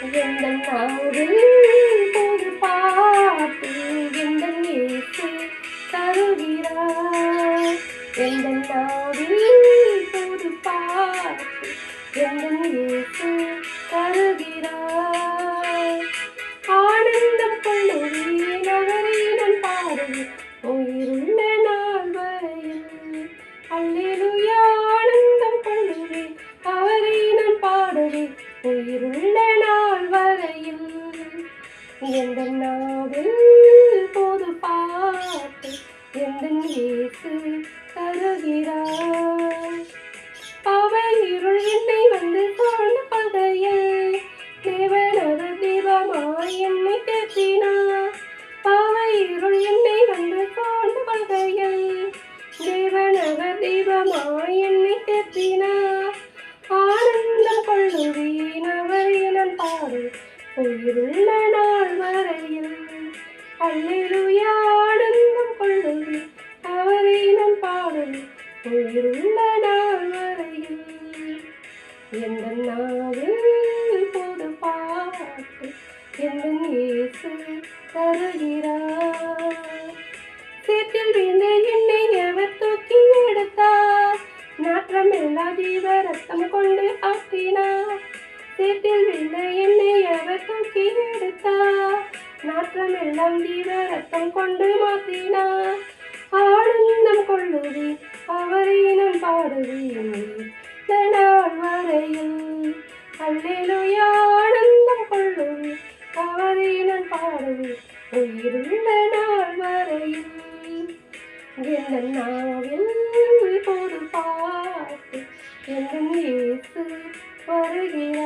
எந்தன் நாவில் பொது பாட்டு எந்தன் இயேசு தருகிறார். எந்தன் நாவில் பொது பாட்டு எந்தன் இயேசு தருகிறார். ஆனந்தம் கொள்ளுவேன் அவரை நான் பாடுவேன் உயிருள்ள நாள் வரையில். அல்லேலூயா ஆனந்தம் கொள்ளுவேன் அவரை நான் பாடுவேன் உயிருள்ள நாள் வரையில். எந்தன் நாவில் பொது பாட்டு எந்தன் இயேசு தருகிறார். பாவ இருள் என்னை வந்து சூழ்ந்த பகையில் தேவனது தீபமாய் என்னை தேற்றினார். பாவ இருள் என்னை வந்து சூழ்ந்த பகையில் தேவனது தீபமாய் என்னை தேற்றினார். ஆனந்தம் கொள்ளுவேன் அவரை நான் பாடு உயிருள்ள நாள் வரையில். அல்லேலூயா ஆனந்தம் கொள்ளுவேன் அவரை நான் பாடுவேன் உயிருள்ள நாள் வரையில். எந்தன் நாவில் பொது பாட்டு எந்தன் இயேசு தருகிறார். சேற்றில் வீழ்ந்த என்னை எவர் தூக்கி எடுத்தார். நாற்றமில்லா ஜீவ ரத்தம் கொண்டு ஆற்றினார். சேற்றில் வீழ்ந்த என்னை எவர் தூக்கி எடுத்தார். நாற்றமெல்லாம் ஜீவ ரத்தம் கொண்டு மாற்றினார். ஆனந்தம் கொள்ளுவேன் அவரை நான் பாடுவேன் நாள் வரையில். அல்லேலூயா ஆனந்தம் கொள்ளுவேன் அவரை நான் பாடுவேன் உயிருள்ள நாள் வரையில். எந்தன் நாவில் பொது பாட்டு எந்தன் இயேசு வருகிறார்.